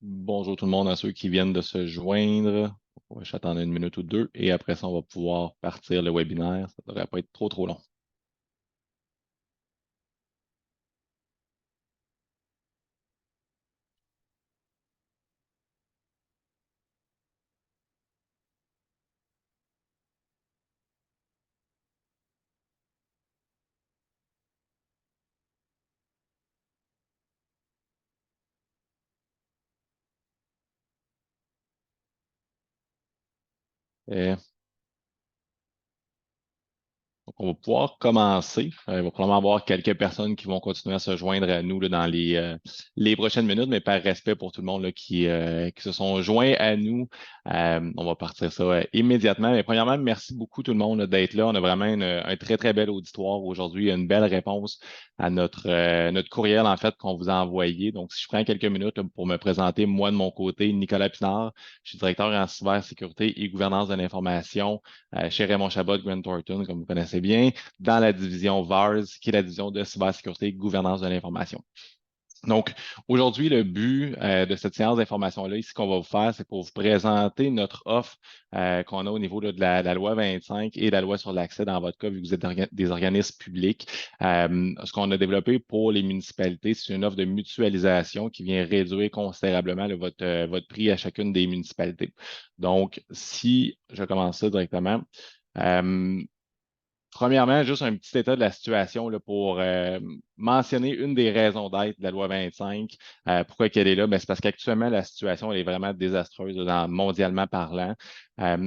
Bonjour tout le monde à ceux qui viennent de se joindre. On va juste attendre une minute ou deux et après ça, on va pouvoir partir le webinaire. Ça ne devrait pas être trop long. Euh, Donc, on va pouvoir commencer. Il va probablement y avoir quelques personnes qui vont continuer à se joindre à nous là, dans les prochaines minutes, mais par respect pour tout le monde là, qui se sont joints à nous, on va partir ça immédiatement. Mais premièrement, merci beaucoup tout le monde là, d'être là. On a vraiment un très, très bel auditoire aujourd'hui. Une belle réponse à notre courriel, en fait, qu'on vous a envoyé. Donc, si je prends quelques minutes là, pour me présenter, moi, de mon côté, Nicolas Pinard, je suis directeur en cybersécurité et gouvernance de l'information chez Raymond Chabot, Grant Thornton, comme vous connaissez bien, dans la division VARS, qui est la division de cybersécurité et gouvernance de l'information. Donc, aujourd'hui, le but de cette séance d'information-là, ici, qu'on va vous faire, c'est pour vous présenter notre offre qu'on a au niveau là, de la loi 25 et la loi sur l'accès dans votre cas, vu que vous êtes des organismes publics. Ce qu'on a développé pour les municipalités, c'est une offre de mutualisation qui vient réduire considérablement là, votre prix à chacune des municipalités. Donc, si je commence ça directement, euh, premièrement, juste un petit état de la situation là, pour mentionner une des raisons d'être de la loi 25. Pourquoi qu'elle est là? Ben, c'est parce qu'actuellement, la situation elle est vraiment désastreuse mondialement parlant.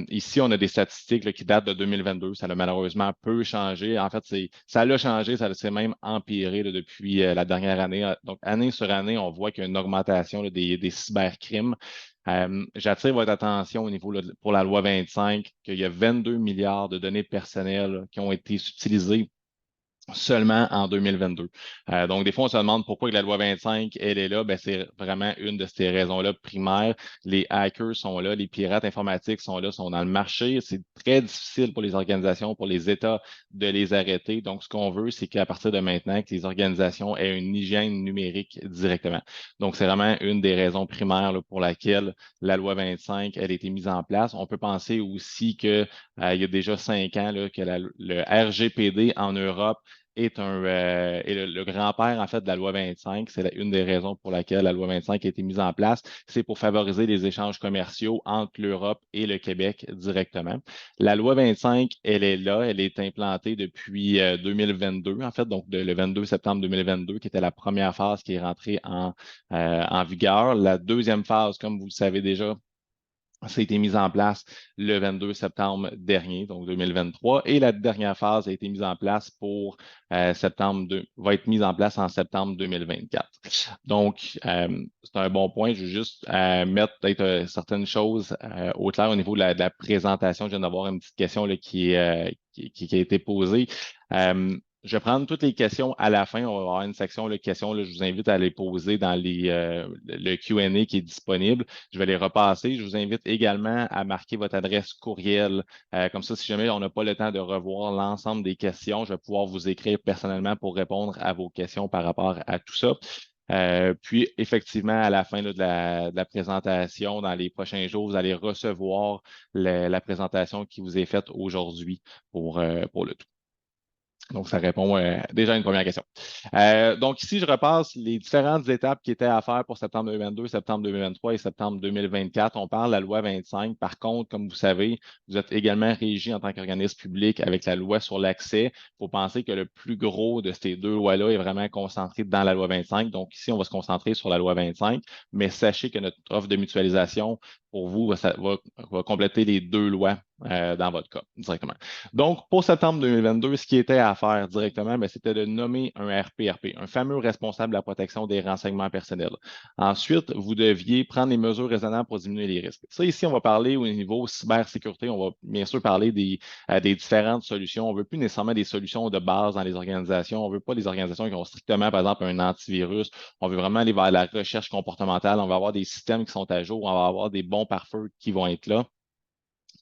Ici, on a des statistiques là, qui datent de 2022. Ça a malheureusement peu changé. En fait, ça l'a changé, ça s'est même empiré là, depuis la dernière année. Donc, année sur année, on voit qu'il y a une augmentation là, des cybercrimes. J'attire votre attention au niveau là, pour la loi 25 qu'il y a 22 milliards de données personnelles là, qui ont été utilisées seulement en 2022. Donc, des fois, on se demande pourquoi que la loi 25, elle est là. Ben, c'est vraiment une de ces raisons-là primaires. Les hackers sont là, les pirates informatiques sont là, sont dans le marché. C'est très difficile pour les organisations, pour les États de les arrêter. Donc, ce qu'on veut, c'est qu'à partir de maintenant, que les organisations aient une hygiène numérique directement. Donc, c'est vraiment une des raisons primaires là, pour laquelle la loi 25, elle a été mise en place. On peut penser aussi que il y a déjà 5 ans là, que le RGPD en Europe est le grand-père, en fait, de la loi 25. C'est une des raisons pour laquelle la loi 25 a été mise en place. C'est pour favoriser les échanges commerciaux entre l'Europe et le Québec directement. La loi 25, elle est là. Elle est implantée depuis 2022, en fait, donc le 22 septembre 2022, qui était la première phase qui est rentrée en vigueur. La deuxième phase, comme vous le savez déjà, ça a été mis en place le 22 septembre dernier, donc 2023, et la dernière phase a été mise en place pour va être mise en place en septembre 2024. Donc, c'est un bon point. Je veux juste mettre peut-être certaines choses au clair au niveau de la présentation. Je viens d'avoir une petite question là, qui a été posée. Je vais prendre toutes les questions à la fin. On va avoir une section de questions. Là, je vous invite à les poser dans le Q&A qui est disponible. Je vais les repasser. Je vous invite également à marquer votre adresse courriel. Comme ça, si jamais on n'a pas le temps de revoir l'ensemble des questions, je vais pouvoir vous écrire personnellement pour répondre à vos questions par rapport à tout ça. Puis, effectivement, à la fin là, de la présentation, dans les prochains jours, vous allez recevoir la présentation qui vous est faite aujourd'hui pour le tout. Donc, ça répond déjà à une première question. Donc, ici, je repasse les différentes étapes qui étaient à faire pour septembre 2022, septembre 2023 et septembre 2024. On parle de la loi 25. Par contre, comme vous savez, vous êtes également régi en tant qu'organisme public avec la loi sur l'accès. Il faut penser que le plus gros de ces deux lois-là est vraiment concentré dans la loi 25. Donc, ici, on va se concentrer sur la loi 25. Mais sachez que notre offre de mutualisation, pour vous, va compléter les deux lois dans votre cas directement. Donc, pour septembre 2022, ce qui était à faire directement, ben, c'était de nommer un RPRP, un fameux responsable de la protection des renseignements personnels. Ensuite, vous deviez prendre les mesures raisonnables pour diminuer les risques. Ça, ici, on va parler au niveau cybersécurité. On va bien sûr parler des différentes solutions. On ne veut plus nécessairement des solutions de base dans les organisations. On ne veut pas des organisations qui ont strictement, par exemple, un antivirus. On veut vraiment aller vers la recherche comportementale. On va avoir des systèmes qui sont à jour. On va avoir des bons pare-feux qui vont être là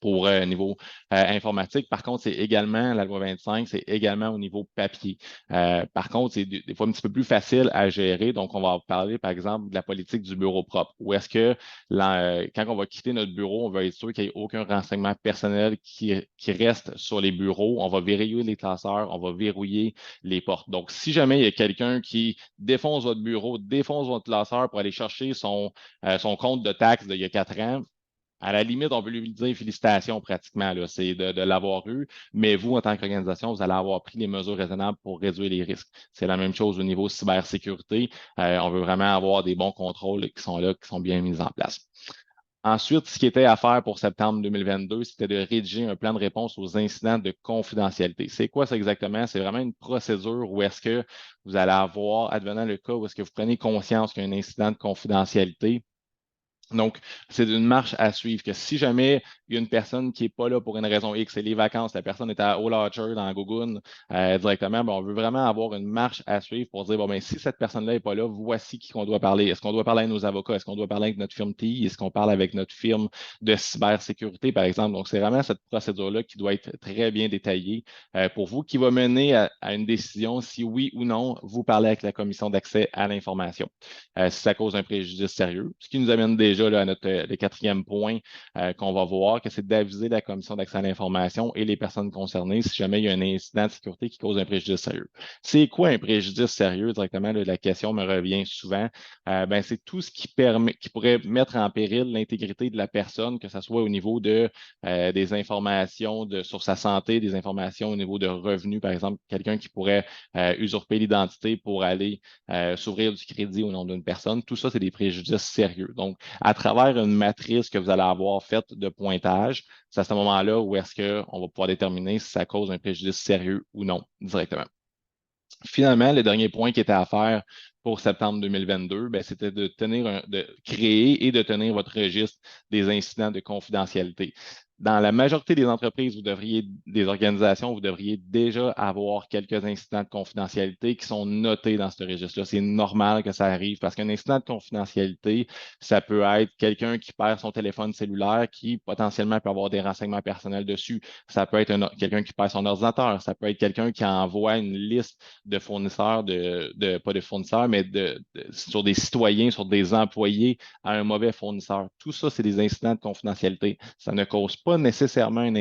pour niveau informatique. Par contre, c'est également, la loi 25, c'est également au niveau papier. Par contre, c'est des fois un petit peu plus facile à gérer. Donc, on va parler, par exemple, de la politique du bureau propre. Où est-ce que quand on va quitter notre bureau, on va être sûr qu'il n'y ait aucun renseignement personnel qui reste sur les bureaux. On va verrouiller les classeurs, on va verrouiller les portes. Donc, si jamais il y a quelqu'un qui défonce votre bureau, défonce votre classeur pour aller chercher son compte de taxes d'il y a 4 ans, à la limite, on peut lui dire félicitations pratiquement, là, c'est de l'avoir eu, mais vous, en tant qu'organisation, vous allez avoir pris les mesures raisonnables pour réduire les risques. C'est la même chose au niveau cybersécurité. On veut vraiment avoir des bons contrôles qui sont là, qui sont bien mis en place. Ensuite, ce qui était à faire pour septembre 2022, c'était de rédiger un plan de réponse aux incidents de confidentialité. C'est quoi ça exactement? C'est vraiment une procédure où est-ce que vous allez avoir, advenant le cas où est-ce que vous prenez conscience qu'il y a un incident de confidentialité. Donc, c'est une marche à suivre que si jamais il y a une personne qui n'est pas là pour une raison X, c'est les vacances, la personne est au Lodger dans Gogun directement, ben, on veut vraiment avoir une marche à suivre pour dire, bon, ben, si cette personne-là n'est pas là, voici qui qu'on doit parler. Est-ce qu'on doit parler avec nos avocats? Est-ce qu'on doit parler avec notre firme TI? Est-ce qu'on parle avec notre firme de cybersécurité, par exemple? Donc, c'est vraiment cette procédure-là qui doit être très bien détaillée pour vous, qui va mener à une décision si oui ou non vous parlez avec la commission d'accès à l'information. Si ça cause un préjudice sérieux, ce qui nous amène déjà là, à le quatrième point qu'on va voir, que c'est d'aviser la commission d'accès à l'information et les personnes concernées si jamais il y a un incident de sécurité qui cause un préjudice sérieux. C'est quoi un préjudice sérieux? Directement, là, la question me revient souvent. Ben, c'est tout ce qui pourrait mettre en péril l'intégrité de la personne, que ce soit au niveau des informations sur sa santé, des informations au niveau de revenus, par exemple, quelqu'un qui pourrait usurper l'identité pour aller s'ouvrir du crédit au nom d'une personne. Tout ça, c'est des préjudices sérieux. Donc, à travers une matrice que vous allez avoir faite de pointage, c'est à ce moment-là où est-ce qu'on va pouvoir déterminer si ça cause un préjudice sérieux ou non directement. Finalement, le dernier point qui était à faire pour septembre 2022, ben, c'était de créer et de tenir votre registre des incidents de confidentialité. Dans la majorité des entreprises, des organisations, vous devriez déjà avoir quelques incidents de confidentialité qui sont notés dans ce registre-là. C'est normal que ça arrive parce qu'un incident de confidentialité, ça peut être quelqu'un qui perd son téléphone cellulaire qui potentiellement peut avoir des renseignements personnels dessus. Ça peut être quelqu'un qui perd son ordinateur. Ça peut être quelqu'un qui envoie une liste de fournisseurs, pas de fournisseurs, mais sur des citoyens, sur des employés à un mauvais fournisseur. Tout ça, c'est des incidents de confidentialité. Ça ne cause pas nécessairement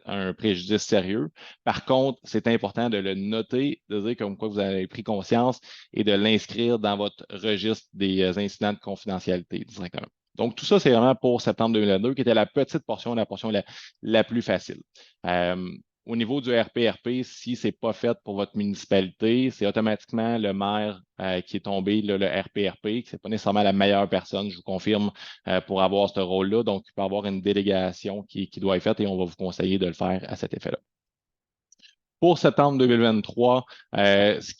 un préjudice sérieux. Par contre, c'est important de le noter, de dire comme quoi vous avez pris conscience et de l'inscrire dans votre registre des incidents de confidentialité directement. Donc, tout ça, c'est vraiment pour septembre 2022, qui était la petite portion, la portion la plus facile. Au niveau du RPRP, si ce n'est pas fait pour votre municipalité, c'est automatiquement le maire qui est tombé, le RPRP, qui n'est pas nécessairement la meilleure personne, je vous confirme, pour avoir ce rôle-là. Donc, il peut y avoir une délégation qui doit être faite et on va vous conseiller de le faire à cet effet-là. Pour septembre 2023, ce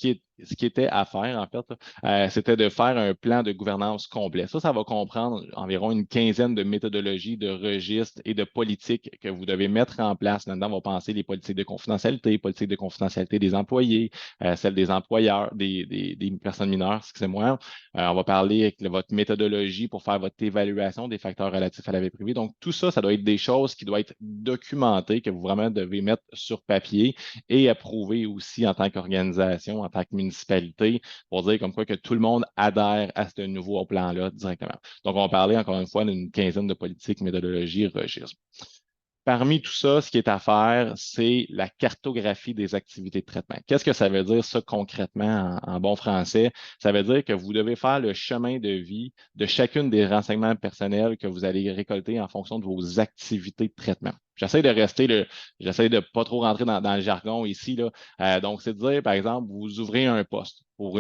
qui était à faire, en fait, c'était de faire un plan de gouvernance complet. Ça va comprendre environ une quinzaine de méthodologies, de registres et de politiques que vous devez mettre en place. Là-dedans, on va penser les politiques de confidentialité des employés, celles des employeurs, des personnes mineures, excusez-moi. On va parler avec votre méthodologie pour faire votre évaluation des facteurs relatifs à la vie privée. Donc, tout ça, ça doit être des choses qui doivent être documentées, que vous vraiment devez mettre sur papier et approuvé aussi en tant qu'organisation, en tant que municipalité, pour dire comme quoi que tout le monde adhère à ce nouveau plan-là directement. Donc, on va parler encore une fois d'une quinzaine de politiques, méthodologies, registres. Parmi tout ça, ce qui est à faire, c'est la cartographie des activités de traitement. Qu'est-ce que ça veut dire, ça, concrètement, en bon français? Ça veut dire que vous devez faire le chemin de vie de chacune des renseignements personnels que vous allez récolter en fonction de vos activités de traitement. J'essaie de pas trop rentrer dans le jargon ici, là. Donc, c'est de dire, par exemple, vous ouvrez un poste pour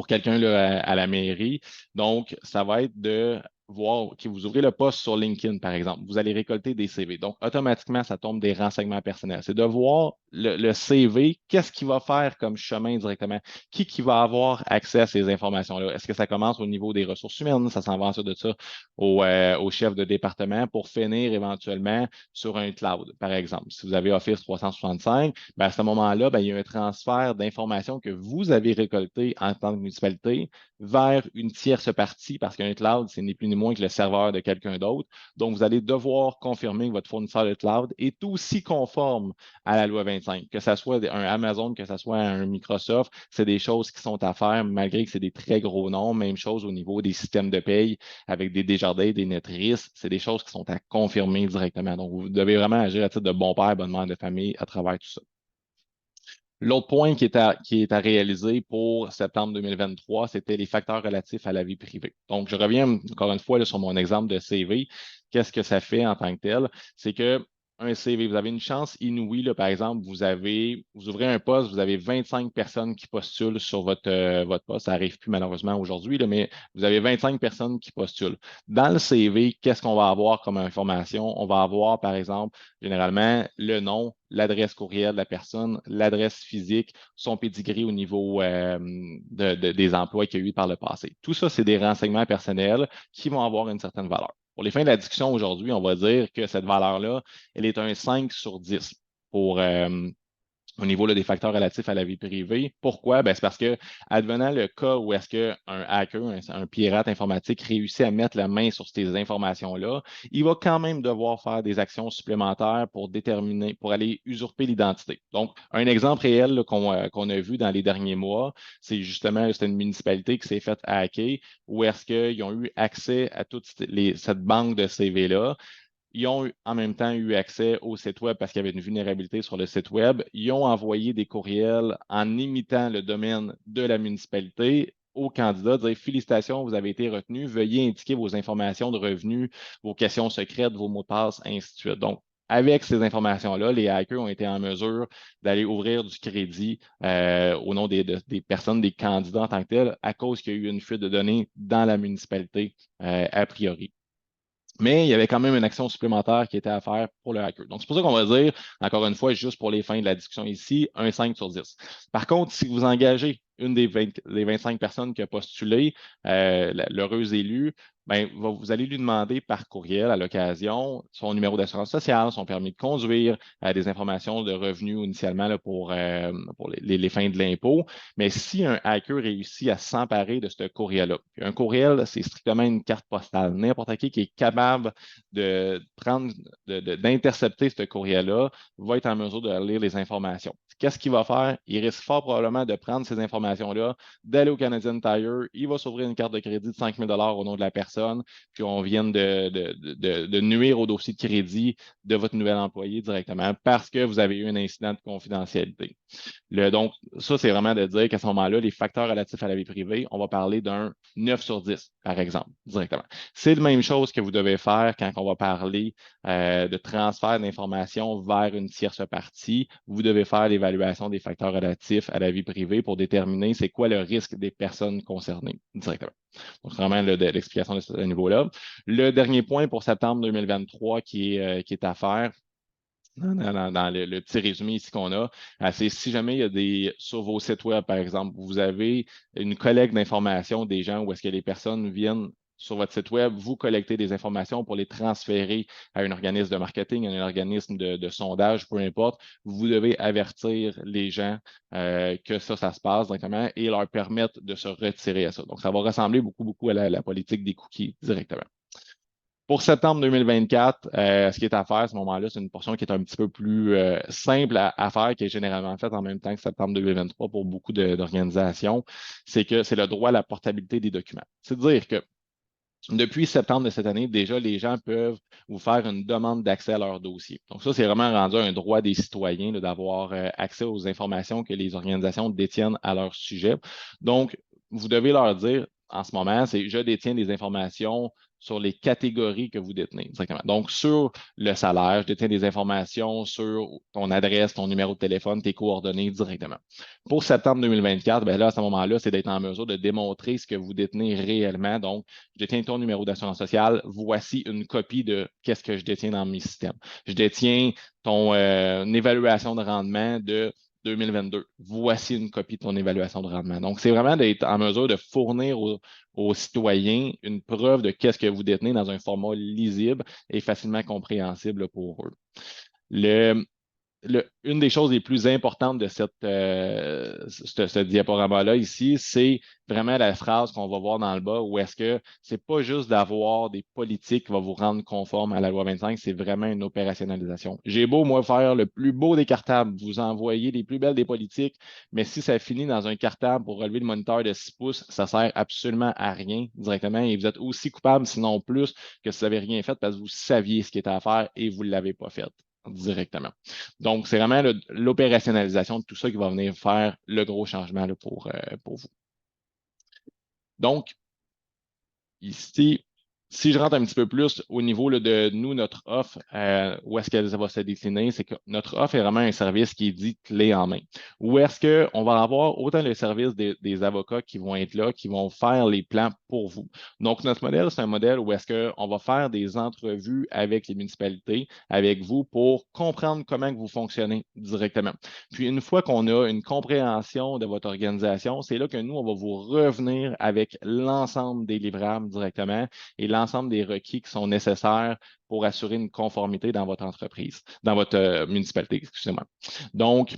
quelqu'un là, à la mairie. Donc, ça va être de voir que vous ouvrez le poste sur LinkedIn, par exemple. Vous allez récolter des CV. Donc, automatiquement, ça tombe des renseignements personnels. C'est de voir le CV, qu'est-ce qu'il va faire comme chemin directement? Qui va avoir accès à ces informations-là? Est-ce que ça commence au niveau des ressources humaines? Ça s'en va ensuite de ça au chef de département pour finir éventuellement sur un cloud, par exemple. Si vous avez Office 365, ben à ce moment-là, ben, il y a un transfert d'informations que vous avez récoltées en tant que municipalité vers une tierce partie, parce qu'un cloud, c'est ni plus ni moins que le serveur de quelqu'un d'autre. Donc, vous allez devoir confirmer que votre fournisseur de cloud est aussi conforme à la loi 25, que ce soit un Amazon, que ce soit un Microsoft, c'est des choses qui sont à faire, malgré que c'est des très gros noms. Même chose au niveau des systèmes de paye avec des Desjardins, des Netris, c'est des choses qui sont à confirmer directement. Donc, vous devez vraiment agir à titre de bon père, bonne mère de famille à travers tout ça. L'autre point qui est à réaliser pour septembre 2023, c'était les facteurs relatifs à la vie privée. Donc, je reviens encore une fois là, sur mon exemple de CV. Qu'est-ce que ça fait en tant que tel? C'est que un CV, vous avez une chance inouïe, là, par exemple, vous ouvrez un poste, vous avez 25 personnes qui postulent sur votre poste. Ça n'arrive plus malheureusement aujourd'hui, là, mais vous avez 25 personnes qui postulent. Dans le CV, qu'est-ce qu'on va avoir comme information? On va avoir, par exemple, généralement, le nom, l'adresse courriel de la personne, l'adresse physique, son pedigree au niveau des emplois qu'il y a eu par le passé. Tout ça, c'est des renseignements personnels qui vont avoir une certaine valeur. Pour les fins de la discussion aujourd'hui, on va dire que cette valeur-là, elle est un 5 sur 10 pour, au niveau là, des facteurs relatifs à la vie privée. Pourquoi? Ben, c'est parce que, advenant le cas où est-ce qu'un hacker, un pirate informatique réussit à mettre la main sur ces informations-là, il va quand même devoir faire des actions supplémentaires pour déterminer, pour aller usurper l'identité. Donc, un exemple réel qu'on a vu dans les derniers mois, c'est justement, c'était une municipalité qui s'est faite hacker où est-ce qu'ils ont eu accès à toute cette banque de CV-là. Ils ont en même temps eu accès au site web parce qu'il y avait une vulnérabilité sur le site web. Ils ont envoyé des courriels en imitant le domaine de la municipalité aux candidats, dire félicitations, vous avez été retenu, veuillez indiquer vos informations de revenus, vos questions secrètes, vos mots de passe, ainsi de suite. Donc, avec ces informations-là, les hackers ont été en mesure d'aller ouvrir du crédit au nom des personnes, des candidats en tant que tels, à cause qu'il y a eu une fuite de données dans la municipalité a priori. Mais il y avait quand même une action supplémentaire qui était à faire pour le hacker. Donc, c'est pour ça qu'on va dire, encore une fois, juste pour les fins de la discussion ici, un 5 sur 10. Par contre, si vous engagez une des 25 personnes qui a postulé, l'heureuse élue, ben, vous allez lui demander par courriel à l'occasion son numéro d'assurance sociale, son permis de conduire, des informations de revenus initialement là, pour les fins de l'impôt. Mais si un hacker réussit à s'emparer de ce courriel-là, un courriel, c'est strictement une carte postale. N'importe qui est capable de prendre, d'intercepter ce courriel-là va être en mesure de lire les informations. Qu'est-ce qu'il va faire? Il risque fort probablement de prendre ces informations-là, d'aller au Canadian Tire, il va s'ouvrir une carte de crédit de 5 000 au nom de la personne, puis on vient de nuire au dossier de crédit de votre nouvel employé directement parce que vous avez eu un incident de confidentialité. Donc, ça, c'est vraiment de dire qu'à ce moment-là, les facteurs relatifs à la vie privée, on va parler d'un 9 sur 10, par exemple, directement. C'est la même chose que vous devez faire quand on va parler de transfert d'informations vers une tierce partie. Vous devez faire l'évaluation des facteurs relatifs à la vie privée pour déterminer c'est quoi le risque des personnes concernées directement. Donc, vraiment l'explication de ce niveau-là. Le dernier point pour septembre 2023 qui est à faire, dans le petit résumé ici qu'on a, c'est si jamais il y a sur vos sites web, par exemple, vous avez une collecte d'informations des gens où est-ce que les personnes viennent sur votre site web, vous collectez des informations pour les transférer à un organisme de marketing, à un organisme de sondage, peu importe, vous devez avertir les gens que ça se passe directement et leur permettre de se retirer à ça. Donc, ça va ressembler beaucoup, beaucoup à la politique des cookies directement. Pour septembre 2024, ce qui est à faire à ce moment-là, c'est une portion qui est un petit peu plus simple à faire, qui est généralement faite en même temps que septembre 2023 pour beaucoup d'organisations. C'est que c'est le droit à la portabilité des documents. C'est-à-dire que depuis septembre de cette année, déjà, les gens peuvent vous faire une demande d'accès à leur dossier. Donc, ça, c'est vraiment rendu un droit des citoyens d'avoir accès aux informations que les organisations détiennent à leur sujet. Donc, vous devez leur dire en ce moment, c'est je détiens des informations sur les catégories que vous détenez directement. Donc, sur le salaire, je détiens des informations sur ton adresse, ton numéro de téléphone, tes coordonnées directement. Pour septembre 2024, ben là, à ce moment-là, c'est d'être en mesure de démontrer ce que vous détenez réellement. Donc, je détiens ton numéro d'assurance sociale. Voici une copie de qu'est-ce que je détiens dans mes systèmes. Je détiens ton évaluation de rendement de 2022. Voici une copie de ton évaluation de rendement. Donc, c'est vraiment d'être en mesure de fournir aux citoyens une preuve de qu'est-ce que vous détenez dans un format lisible et facilement compréhensible pour eux. une des choses les plus importantes de ce diaporama-là ici, c'est vraiment la phrase qu'on va voir dans le bas, où est-ce que c'est pas juste d'avoir des politiques qui vont vous rendre conforme à la loi 25, c'est vraiment une opérationnalisation. J'ai beau, moi, faire le plus beau des cartables, vous envoyer les plus belles des politiques, mais si ça finit dans un cartable pour relever le moniteur de 6 pouces, ça sert absolument à rien directement et vous êtes aussi coupable, sinon plus, que si vous n'avez rien fait parce que vous saviez ce qui était à faire et vous ne l'avez pas fait directement. Donc, c'est vraiment l'opérationnalisation de tout ça qui va venir faire le gros changement là, pour vous. Donc, ici, si je rentre un petit peu plus au niveau là, de nous, notre offre, où est-ce qu'elle va se décliner, c'est que notre offre est vraiment un service qui est dit clé en main. Où est-ce qu'on va avoir autant le service des avocats qui vont être là, qui vont faire les plans pour vous. Donc, notre modèle, c'est un modèle où est-ce qu'on va faire des entrevues avec les municipalités, avec vous, pour comprendre comment vous fonctionnez directement. Puis, une fois qu'on a une compréhension de votre organisation, c'est là que nous, on va vous revenir avec l'ensemble des livrables directement et l'ensemble des requis qui sont nécessaires pour assurer une conformité dans votre entreprise, dans votre municipalité, excusez-moi. Donc,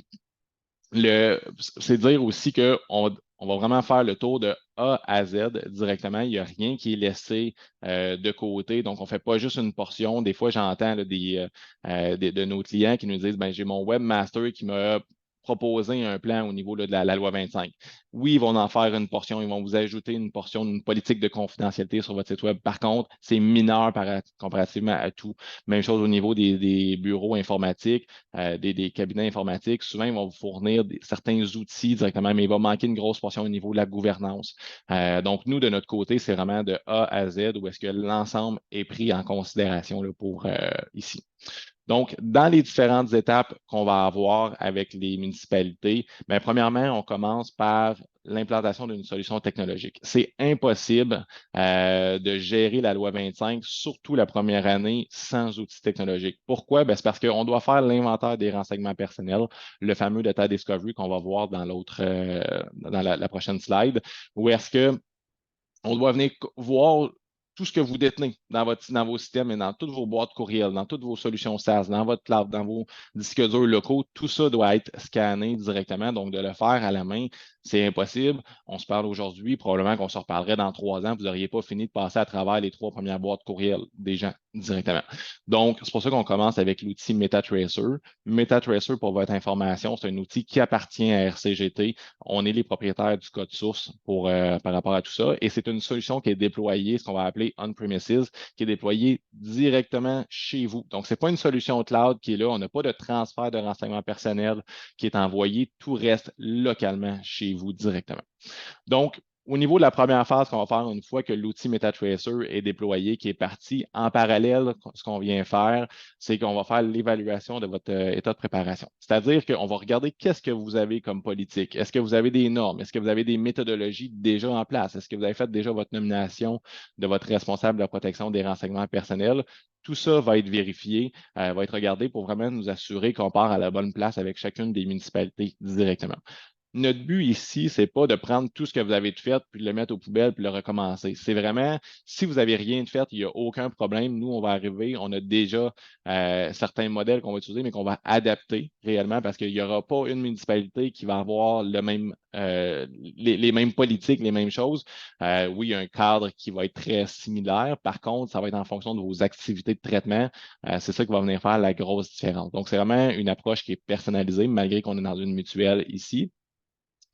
c'est dire aussi qu'on va vraiment faire le tour de A à Z directement. Il n'y a rien qui est laissé de côté. Donc, on ne fait pas juste une portion. Des fois, j'entends là, de nos clients qui nous disent, ben, j'ai mon webmaster qui m'a proposé un plan au niveau là, de la loi 25. Oui, ils vont en faire une portion, ils vont vous ajouter une portion d'une politique de confidentialité sur votre site web. Par contre, c'est mineur comparativement à tout. Même chose au niveau des bureaux informatiques, des cabinets informatiques. Souvent, ils vont vous fournir certains outils directement, mais il va manquer une grosse portion au niveau de la gouvernance. Donc, nous, de notre côté, c'est vraiment de A à Z où est-ce que l'ensemble est pris en considération là, pour ici. Donc, dans les différentes étapes qu'on va avoir avec les municipalités, bien, premièrement, on commence par l'implantation d'une solution technologique. C'est impossible de gérer la loi 25, surtout la première année, sans outils technologiques. Pourquoi? Bien, c'est parce qu'on doit faire l'inventaire des renseignements personnels, le fameux data discovery qu'on va voir dans dans la prochaine slide, où est-ce que on doit venir voir tout ce que vous détenez dans vos systèmes et dans toutes vos boîtes courriels, dans toutes vos solutions SaaS, dans votre cloud, dans vos disques durs locaux. Tout ça doit être scanné directement. Donc, de le faire à la main, c'est impossible. On se parle aujourd'hui, probablement qu'on se reparlerait dans 3 ans. Vous n'auriez pas fini de passer à travers les 3 premières boîtes courriels des gens directement. Donc, c'est pour ça qu'on commence avec l'outil MetaTracer. MetaTracer, pour votre information, c'est un outil qui appartient à RCGT. On est les propriétaires du code source par rapport à tout ça. Et c'est une solution qui est déployée, ce qu'on va appeler on-premises, qui est déployée directement chez vous. Donc, ce n'est pas une solution cloud qui est là. On n'a pas de transfert de renseignements personnels qui est envoyé. Tout reste localement chez vous directement. Donc, au niveau de la première phase qu'on va faire une fois que l'outil MetaTracer est déployé, qui est parti, en parallèle, ce qu'on vient faire, c'est qu'on va faire l'évaluation de votre état de préparation. C'est-à-dire qu'on va regarder qu'est-ce que vous avez comme politique. Est-ce que vous avez des normes? Est-ce que vous avez des méthodologies déjà en place? Est-ce que vous avez fait déjà votre nomination de votre responsable de la protection des renseignements personnels? Tout ça va être vérifié, va être regardé pour vraiment nous assurer qu'on part à la bonne place avec chacune des municipalités directement. Notre but ici, c'est pas de prendre tout ce que vous avez fait, puis de le mettre aux poubelles, puis de le recommencer. C'est vraiment, si vous n'avez rien de fait, il n'y a aucun problème. Nous, on va arriver, on a déjà certains modèles qu'on va utiliser, mais qu'on va adapter réellement parce qu'il n'y aura pas une municipalité qui va avoir les mêmes politiques, les mêmes choses. Oui, il y a un cadre qui va être très similaire. Par contre, ça va être en fonction de vos activités de traitement. C'est ça qui va venir faire la grosse différence. Donc, c'est vraiment une approche qui est personnalisée, malgré qu'on est dans une mutuelle ici.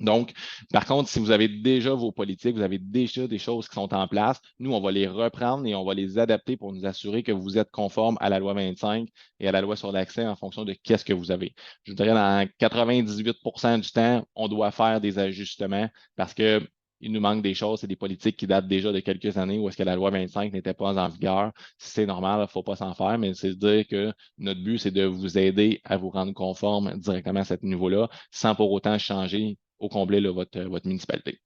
Donc, par contre, si vous avez déjà vos politiques, vous avez déjà des choses qui sont en place, nous, on va les reprendre et on va les adapter pour nous assurer que vous êtes conforme à la loi 25 et à la loi sur l'accès en fonction de qu'est-ce que vous avez. Je vous dirais, dans 98 du temps, on doit faire des ajustements parce que il nous manque des choses, c'est des politiques qui datent déjà de quelques années où est-ce que la loi 25 n'était pas en vigueur. C'est normal, il ne faut pas s'en faire, mais c'est de dire que notre but, c'est de vous aider à vous rendre conforme directement à ce niveau-là sans pour autant changer au complet là, votre municipalité.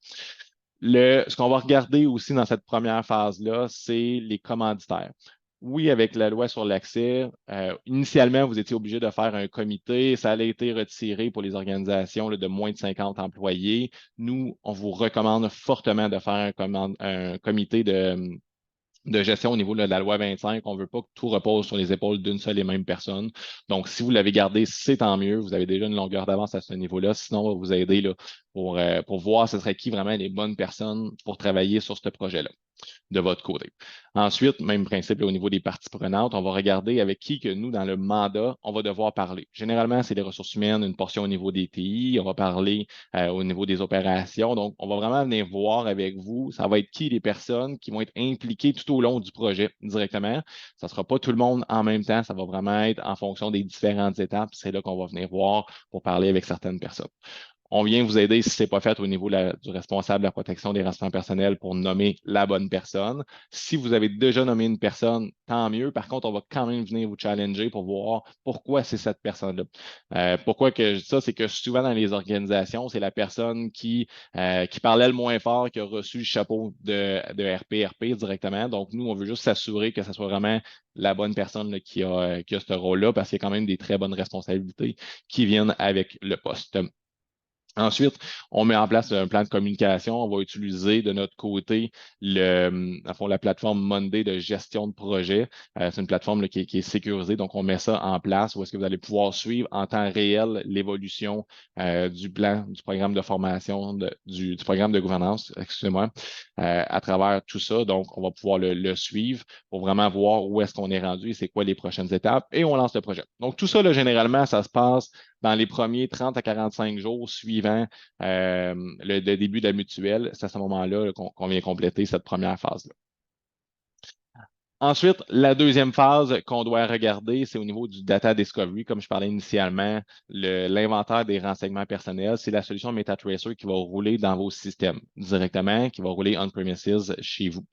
Ce qu'on va regarder aussi dans cette première phase-là, c'est les commanditaires. Oui, avec la loi sur l'accès, initialement, vous étiez obligé de faire un comité. Ça a été retiré pour les organisations là, de moins de 50 employés. Nous, on vous recommande fortement de faire un comité de gestion au niveau de la loi 25. On ne veut pas que tout repose sur les épaules d'une seule et même personne. Donc, si vous l'avez gardé, c'est tant mieux. Vous avez déjà une longueur d'avance à ce niveau-là. Sinon, on va vous aider là, pour voir ce serait qui vraiment les bonnes personnes pour travailler sur ce projet-là de votre côté. Ensuite, même principe là, au niveau des parties prenantes, on va regarder avec qui que nous, dans le mandat, on va devoir parler. Généralement, c'est les ressources humaines, une portion au niveau des TI, on va parler au niveau des opérations. Donc, on va vraiment venir voir avec vous, ça va être qui les personnes qui vont être impliquées tout au long du projet directement. Ça ne sera pas tout le monde en même temps, ça va vraiment être en fonction des différentes étapes. C'est là qu'on va venir voir pour parler avec certaines personnes. On vient vous aider si ce n'est pas fait au niveau du responsable de la protection des renseignements personnels pour nommer la bonne personne. Si vous avez déjà nommé une personne, tant mieux. Par contre, on va quand même venir vous challenger pour voir pourquoi c'est cette personne-là. Pourquoi que je dis ça, c'est que souvent dans les organisations, c'est la personne qui parlait le moins fort, qui a reçu le chapeau de RPRP directement. Donc, nous, on veut juste s'assurer que ce soit vraiment la bonne personne là, qui a ce rôle-là parce qu'il y a quand même des très bonnes responsabilités qui viennent avec le poste. Ensuite, on met en place un plan de communication. On va utiliser de notre côté la plateforme Monday de gestion de projet. C'est une plateforme là, qui est sécurisée, donc on met ça en place où est-ce que vous allez pouvoir suivre en temps réel l'évolution du plan, du programme de formation, du programme de gouvernance, excusez-moi, à travers tout ça. Donc, on va pouvoir le suivre pour vraiment voir où est-ce qu'on est rendu et c'est quoi les prochaines étapes et on lance le projet. Donc, tout ça, là, généralement, ça se passe dans les premiers 30 à 45 jours suivant le début de la mutuelle. C'est à ce moment-là là, qu'on vient compléter cette première phase-là. Ensuite, la deuxième phase qu'on doit regarder, c'est au niveau du data discovery, comme je parlais initialement, l'inventaire des renseignements personnels. C'est la solution MetaTracer qui va rouler dans vos systèmes directement, qui va rouler on-premises chez vous.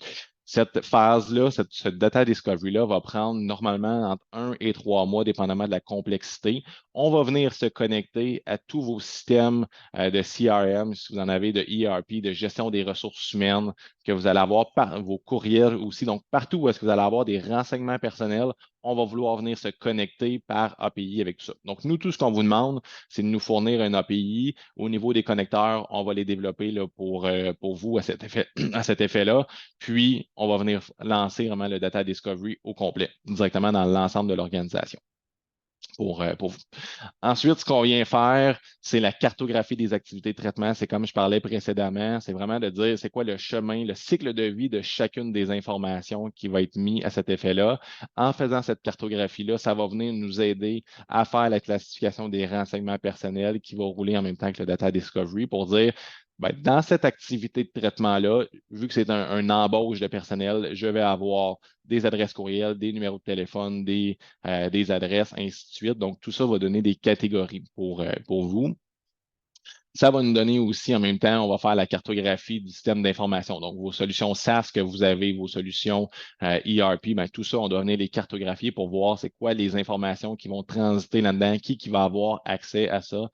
Cette phase-là, ce data discovery-là va prendre normalement entre 1 et 3 mois, dépendamment de la complexité. On va venir se connecter à tous vos systèmes de CRM, si vous en avez, de ERP, de gestion des ressources humaines, que vous allez avoir par vos courriels aussi. Donc, partout où est-ce que vous allez avoir des renseignements personnels, on va vouloir venir se connecter par API avec tout ça. Donc, nous, tout ce qu'on vous demande, c'est de nous fournir un API. Au niveau des connecteurs, on va les développer là, pour vous à cet effet, à cet effet-là. Puis, on va venir lancer vraiment le data discovery au complet, directement dans l'ensemble de l'organisation pour vous. Ensuite, ce qu'on vient faire, c'est la cartographie des activités de traitement. C'est comme je parlais précédemment, c'est vraiment de dire c'est quoi le chemin, le cycle de vie de chacune des informations qui va être mis à cet effet-là. En faisant cette cartographie-là, ça va venir nous aider à faire la classification des renseignements personnels qui va rouler en même temps que le data discovery pour dire ben, dans cette activité de traitement-là, vu que c'est un embauche de personnel, je vais avoir des adresses courriel, des numéros de téléphone, des adresses, ainsi de suite. Donc, tout ça va donner des catégories pour vous. Ça va nous donner aussi, en même temps, on va faire la cartographie du système d'information. Donc, vos solutions SaaS que vous avez, vos solutions ERP, ben, tout ça, on doit venir les cartographier pour voir c'est quoi les informations qui vont transiter là-dedans, qui va avoir accès à ça.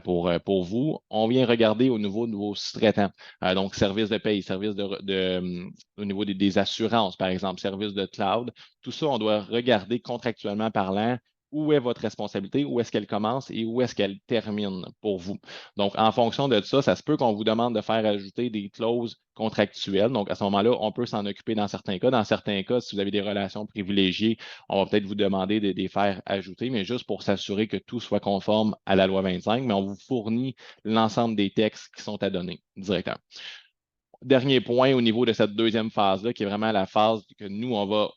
Pour vous, on vient regarder au niveau de vos sous-traitants. Donc, services de paye, services au niveau des assurances, par exemple, services de cloud. Tout ça, on doit regarder contractuellement parlant où est votre responsabilité, où est-ce qu'elle commence et où est-ce qu'elle termine pour vous. Donc, en fonction de ça, ça se peut qu'on vous demande de faire ajouter des clauses contractuelles. Donc, à ce moment-là, on peut s'en occuper dans certains cas. Dans certains cas, si vous avez des relations privilégiées, on va peut-être vous demander de les faire ajouter, mais juste pour s'assurer que tout soit conforme à la loi 25, mais on vous fournit l'ensemble des textes qui sont à donner directement. Dernier point au niveau de cette deuxième phase-là, qui est vraiment la phase que nous, on va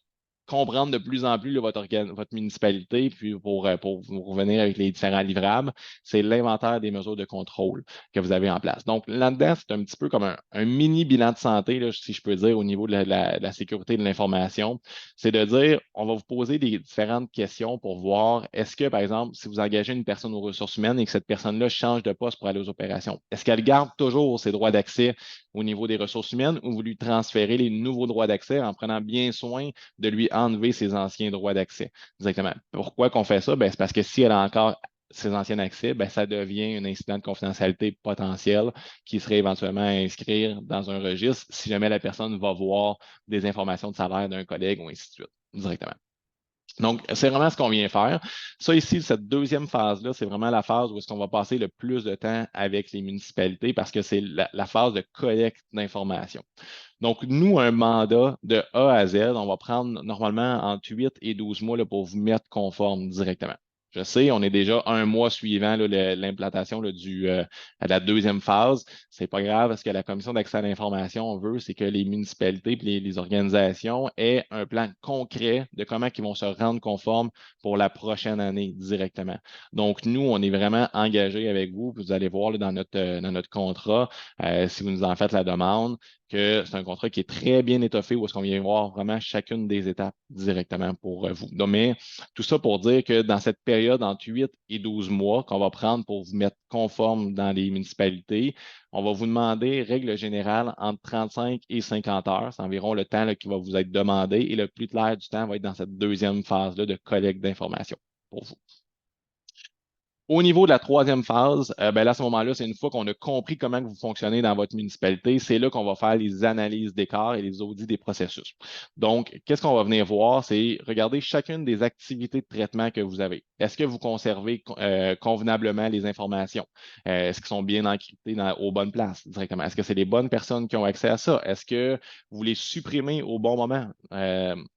comprendre de plus en plus là, votre municipalité, puis pour vous revenir avec les différents livrables, c'est l'inventaire des mesures de contrôle que vous avez en place. Donc, là-dedans, c'est un petit peu comme un mini bilan de santé, là, si je peux dire, au niveau de la sécurité de l'information. C'est de dire, on va vous poser des différentes questions pour voir, est-ce que, par exemple, si vous engagez une personne aux ressources humaines et que cette personne-là change de poste pour aller aux opérations, est-ce qu'elle garde toujours ses droits d'accès au niveau des ressources humaines ou vous lui transférez les nouveaux droits d'accès en prenant bien soin de lui enlever ses anciens droits d'accès directement. Pourquoi qu'on fait ça? Ben, c'est parce que si elle a encore ses anciens accès, ben, ça devient un incident de confidentialité potentiel qui serait éventuellement à inscrire dans un registre si jamais la personne va voir des informations de salaire d'un collègue ou ainsi de suite, directement. Donc, c'est vraiment ce qu'on vient faire. Ça ici, cette deuxième phase-là, c'est vraiment la phase où est-ce qu'on va passer le plus de temps avec les municipalités parce que c'est la phase de collecte d'informations. Donc, nous, un mandat de A à Z, on va prendre normalement entre 8 et 12 mois là, pour vous mettre conforme directement. Je sais, on est déjà un mois suivant l'implantation à la deuxième phase. C'est pas grave parce que la Commission d'accès à l'information, on veut, c'est que les municipalités et les organisations aient un plan concret de comment ils vont se rendre conformes pour la prochaine année directement. Donc, nous, on est vraiment engagés avec vous. Vous allez voir là, dans notre contrat, si vous nous en faites la demande, que c'est un contrat qui est très bien étoffé où est-ce qu'on vient voir vraiment chacune des étapes directement pour vous. Donc, mais tout ça pour dire que dans cette période entre 8 et 12 mois qu'on va prendre pour vous mettre conforme dans les municipalités, on va vous demander, règle générale, entre 35 et 50 heures. C'est environ le temps là, qui va vous être demandé et le plus clair du temps va être dans cette deuxième phase-là de collecte d'informations pour vous. Au niveau de la troisième phase, ben là, à ce moment-là, c'est une fois qu'on a compris comment vous fonctionnez dans votre municipalité, c'est là qu'on va faire les analyses d'écart et les audits des processus. Donc, qu'est-ce qu'on va venir voir? C'est regarder chacune des activités de traitement que vous avez. Est-ce que vous conservez convenablement les informations? Est-ce qu'elles sont bien encryptées aux bonnes places directement? Est-ce que c'est les bonnes personnes qui ont accès à ça? Est-ce que vous les supprimez au bon moment?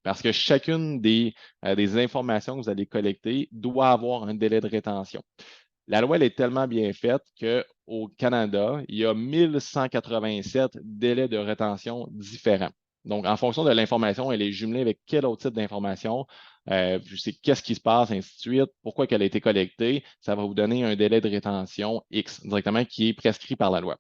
Parce que chacune des informations que vous allez collecter doit avoir un délai de rétention. La loi, elle est tellement bien faite qu'au Canada, il y a 1187 délais de rétention différents. Donc, en fonction de l'information, elle est jumelée avec quel autre type d'information, c'est qu'est-ce qui se passe, ainsi de suite, pourquoi elle a été collectée, ça va vous donner un délai de rétention X directement qui est prescrit par la loi.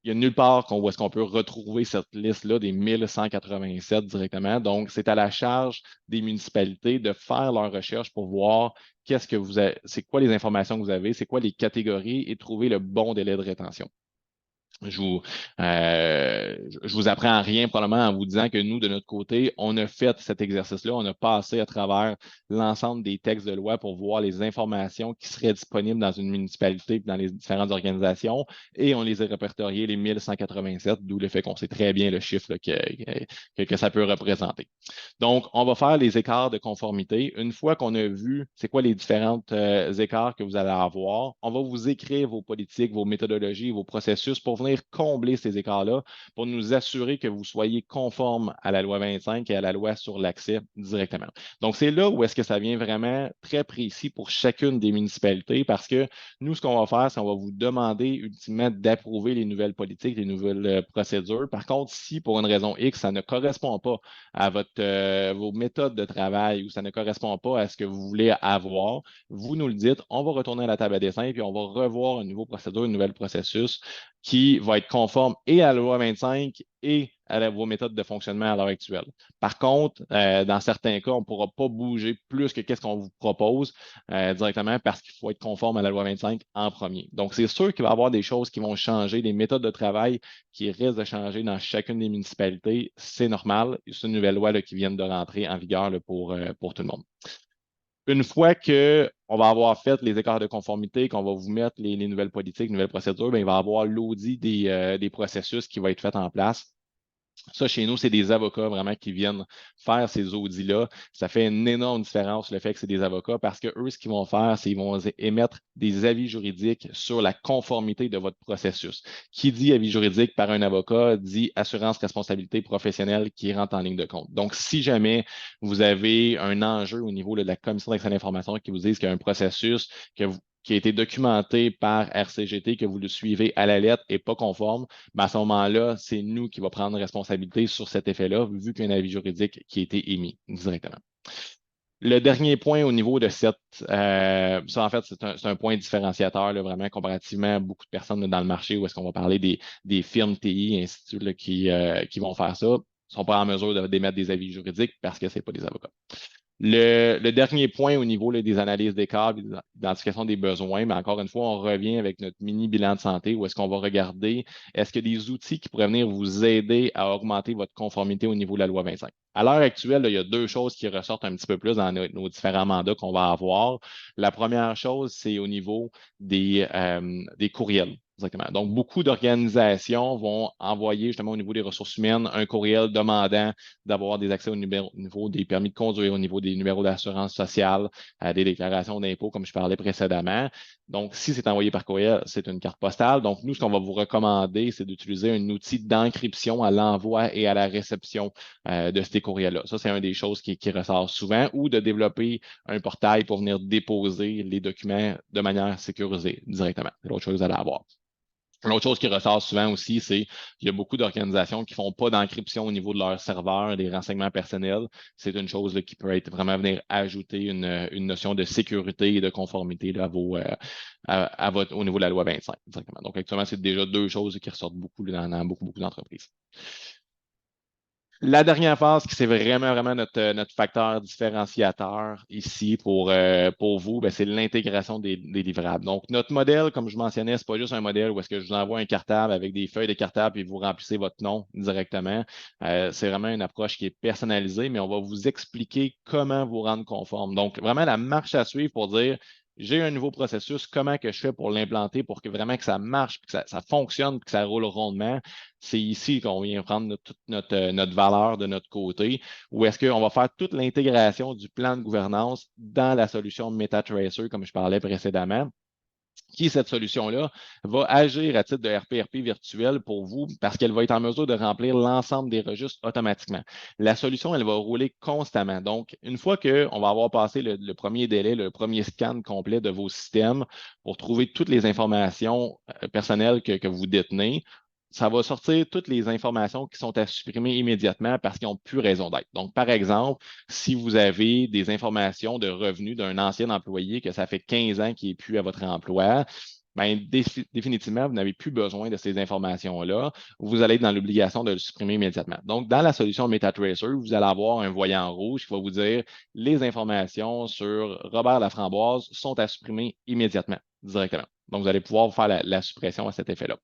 Il n'y a nulle part où est-ce qu'on peut retrouver cette liste-là des 1187 directement. Donc, c'est à la charge des municipalités de faire leurs recherches pour voir qu'est-ce que vous avez, c'est quoi les informations que vous avez, c'est quoi les catégories et trouver le bon délai de rétention. Je vous apprends rien probablement en vous disant que nous, de notre côté, on a fait cet exercice-là, on a passé à travers l'ensemble des textes de loi pour voir les informations qui seraient disponibles dans une municipalité, dans les différentes organisations, et on les a répertoriées, les 1187, d'où le fait qu'on sait très bien le chiffre là, que ça peut représenter. Donc, on va faire les écarts de conformité. Une fois qu'on a vu c'est quoi les différents écarts que vous allez avoir, on va vous écrire vos politiques, vos méthodologies, vos processus pour venir combler ces écarts-là, pour nous assurer que vous soyez conforme à la loi 25 et à la loi sur l'accès directement. Donc, c'est là où est-ce que ça vient vraiment très précis pour chacune des municipalités parce que nous, ce qu'on va faire, c'est qu'on va vous demander ultimement d'approuver les nouvelles politiques, les nouvelles procédures. Par contre, si pour une raison X, ça ne correspond pas à vos méthodes de travail ou ça ne correspond pas à ce que vous voulez avoir, vous nous le dites, on va retourner à la table à dessin puis on va revoir une nouvelle procédure, un nouvel processus qui va être conforme et à la loi 25 et à vos méthodes de fonctionnement à l'heure actuelle. Par contre, dans certains cas, on ne pourra pas bouger plus que ce qu'on vous propose directement parce qu'il faut être conforme à la loi 25 en premier. Donc, c'est sûr qu'il va y avoir des choses qui vont changer, des méthodes de travail qui risquent de changer dans chacune des municipalités. C'est normal. C'est une nouvelle loi là, qui vient de rentrer en vigueur là, pour tout le monde. Une fois qu'on va avoir fait les écarts de conformité, qu'on va vous mettre les nouvelles politiques, nouvelles procédures, bien, il va y avoir l'audit des processus qui va être fait en place. Ça, chez nous, c'est des avocats vraiment qui viennent faire ces audits-là. Ça fait une énorme différence le fait que c'est des avocats parce que eux, ce qu'ils vont faire, c'est qu'ils vont émettre des avis juridiques sur la conformité de votre processus. Qui dit avis juridique par un avocat dit assurance responsabilité professionnelle qui rentre en ligne de compte. Donc, si jamais vous avez un enjeu au niveau de la Commission d'accès à l'information qui vous dise qu'il y a un processus qui a été documenté par RCGT, que vous le suivez à la lettre et pas conforme, mais à ce moment-là, c'est nous qui va prendre responsabilité sur cet effet-là, vu qu'il y a un avis juridique qui a été émis directement. Le dernier point au niveau de ça en fait, c'est un point différenciateur, là, vraiment, comparativement à beaucoup de personnes là, dans le marché où est-ce qu'on va parler des firmes TI et ainsi de suite là, qui vont faire ça, ne sont pas en mesure d'émettre des avis juridiques parce que ce n'est pas des avocats. Le dernier point au niveau là, des analyses des cas, l'identification des besoins, mais encore une fois, on revient avec notre mini bilan de santé où est-ce qu'on va regarder est-ce qu'il y a des outils qui pourraient venir vous aider à augmenter votre conformité au niveau de la loi 25. À l'heure actuelle, là, il y a deux choses qui ressortent un petit peu plus dans nos différents mandats qu'on va avoir. La première chose, c'est au niveau des courriels. Exactement. Donc, beaucoup d'organisations vont envoyer justement au niveau des ressources humaines un courriel demandant d'avoir des accès au niveau des permis de conduire, au niveau des numéros d'assurance sociale, des déclarations d'impôts, comme je parlais précédemment. Donc, si c'est envoyé par courriel, c'est une carte postale. Donc, nous, ce qu'on va vous recommander, c'est d'utiliser un outil d'encryption à l'envoi et à la réception de ces courriels-là. Ça, c'est une des choses qui ressort souvent, ou de développer un portail pour venir déposer les documents de manière sécurisée directement. C'est l'autre chose que vous allez avoir. L'autre chose qui ressort souvent aussi, c'est qu'il y a beaucoup d'organisations qui ne font pas d'encryption au niveau de leur serveur, des renseignements personnels. C'est une chose là, qui peut être vraiment venir ajouter une notion de sécurité et de conformité là, au niveau de la loi 25. Exactement. Donc, actuellement, c'est déjà deux choses qui ressortent beaucoup dans beaucoup d'entreprises. La dernière phase, qui c'est vraiment notre facteur différenciateur ici pour vous, ben, c'est l'intégration des livrables. Donc, notre modèle, comme je mentionnais, c'est pas juste un modèle où est-ce que je vous envoie un cartable avec des feuilles de cartable et vous remplissez votre nom directement. C'est vraiment une approche qui est personnalisée, mais on va vous expliquer comment vous rendre conforme. Donc, vraiment la marche à suivre pour dire j'ai un nouveau processus, comment que je fais pour l'implanter pour que vraiment que ça marche, que ça fonctionne, que ça roule rondement. C'est ici qu'on vient prendre toute notre valeur de notre côté, ou est-ce qu'on va faire toute l'intégration du plan de gouvernance dans la solution MetaTracer, comme je parlais précédemment, qui, cette solution-là, va agir à titre de RPRP virtuel pour vous parce qu'elle va être en mesure de remplir l'ensemble des registres automatiquement. La solution, elle va rouler constamment. Donc, une fois qu'on va avoir passé le premier délai, le premier scan complet de vos systèmes pour trouver toutes les informations personnelles que vous détenez, ça va sortir toutes les informations qui sont à supprimer immédiatement parce qu'ils n'ont plus raison d'être. Donc, par exemple, si vous avez des informations de revenus d'un ancien employé que ça fait 15 ans qu'il n'est plus à votre emploi, bien, définitivement, vous n'avez plus besoin de ces informations-là. Vous allez être dans l'obligation de le supprimer immédiatement. Donc, dans la solution MetaTracer, vous allez avoir un voyant rouge qui va vous dire les informations sur Robert Laframboise sont à supprimer immédiatement, directement. Donc, vous allez pouvoir faire la suppression à cet effet-là.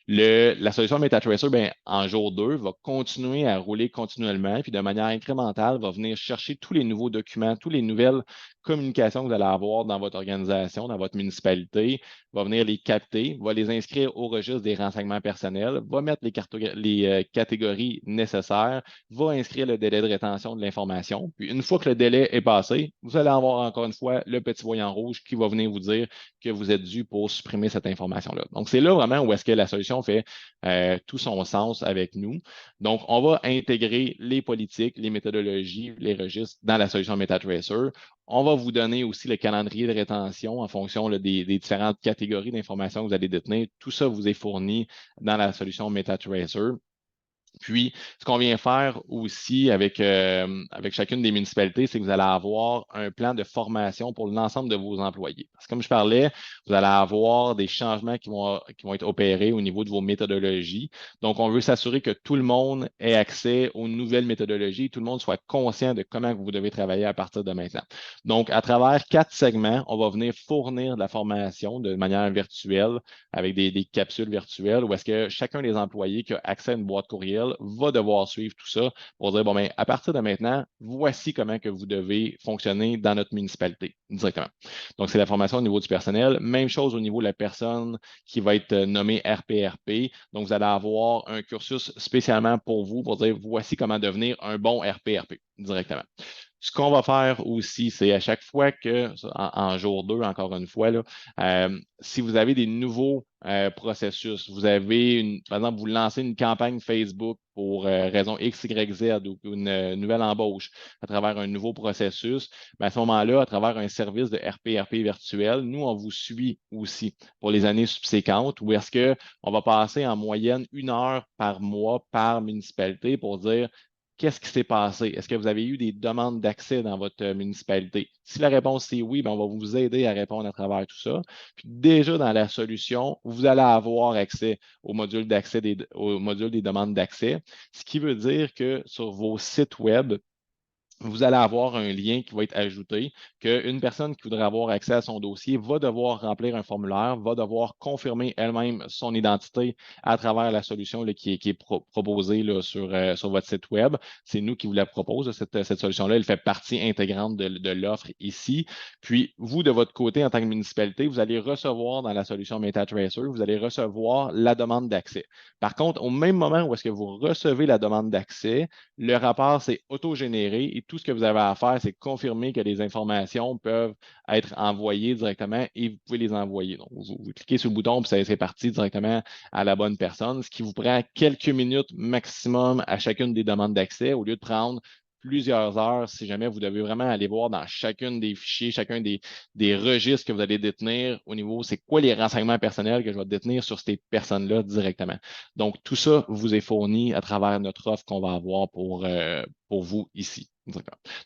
La solution MetaTracer, ben, en jour 2, va continuer à rouler continuellement, puis de manière incrémentale, va venir chercher tous les nouveaux documents, toutes les nouvelles communications que vous allez avoir dans votre organisation, dans votre municipalité, va venir les capter, va les inscrire au registre des renseignements personnels, va mettre les catégories nécessaires, va inscrire le délai de rétention de l'information. Puis une fois que le délai est passé, vous allez avoir encore une fois le petit voyant rouge qui va venir vous dire que vous êtes dû pour supprimer cette information-là. Donc, c'est là vraiment où est-ce que la solution fait tout son sens avec nous. Donc, on va intégrer les politiques, les méthodologies, les registres dans la solution MetaTracer. On va vous donner aussi le calendrier de rétention en fonction là, des différentes catégories d'informations que vous allez détenir. Tout ça vous est fourni dans la solution MetaTracer. Puis, ce qu'on vient faire aussi avec chacune des municipalités, c'est que vous allez avoir un plan de formation pour l'ensemble de vos employés. Parce que comme je parlais, vous allez avoir des changements qui vont être opérés au niveau de vos méthodologies. Donc, on veut s'assurer que tout le monde ait accès aux nouvelles méthodologies, tout le monde soit conscient de comment vous devez travailler à partir de maintenant. Donc, à travers 4 segments, on va venir fournir de la formation de manière virtuelle avec des capsules virtuelles où est-ce que chacun des employés qui a accès à une boîte courriel va devoir suivre tout ça pour dire, bon, ben, à partir de maintenant, voici comment que vous devez fonctionner dans notre municipalité directement. Donc, c'est la formation au niveau du personnel. Même chose au niveau de la personne qui va être nommée RPRP. Donc, vous allez avoir un cursus spécialement pour vous pour dire, voici comment devenir un bon RPRP directement. Ce qu'on va faire aussi, c'est à chaque fois en jour 2, encore une fois, là, si vous avez des nouveaux processus, par exemple, vous lancez une campagne Facebook pour raison X, Y, Z ou une nouvelle embauche à travers un nouveau processus, bien, à ce moment-là, à travers un service de RPRP virtuel, nous, on vous suit aussi pour les années subséquentes où est-ce qu'on va passer en moyenne 1 heure par mois par municipalité pour dire qu'est-ce qui s'est passé? Est-ce que vous avez eu des demandes d'accès dans votre municipalité? Si la réponse est oui, bien, on va vous aider à répondre à travers tout ça. Puis déjà dans la solution, vous allez avoir accès au module au module des demandes d'accès, ce qui veut dire que sur vos sites web, vous allez avoir un lien qui va être ajouté, qu'une personne qui voudrait avoir accès à son dossier va devoir remplir un formulaire, va devoir confirmer elle-même son identité à travers la solution là, qui est proposée là, sur votre site Web. C'est nous qui vous la propose, cette solution-là. Elle fait partie intégrante de l'offre ici. Puis, vous, de votre côté, en tant que municipalité, vous allez recevoir dans la solution MetaTracer, vous allez recevoir la demande d'accès. Par contre, au même moment où est-ce que vous recevez la demande d'accès, le rapport, c'est autogénéré et tout ce que vous avez à faire, c'est confirmer que les informations peuvent être envoyées directement et vous pouvez les envoyer. Donc, vous cliquez sur le bouton et c'est parti directement à la bonne personne, ce qui vous prend quelques minutes maximum à chacune des demandes d'accès au lieu de prendre plusieurs heures si jamais vous devez vraiment aller voir dans chacune des fichiers, chacun des registres que vous allez détenir au niveau, c'est quoi les renseignements personnels que je vais détenir sur ces personnes-là directement. Donc, tout ça vous est fourni à travers notre offre qu'on va avoir pour vous ici.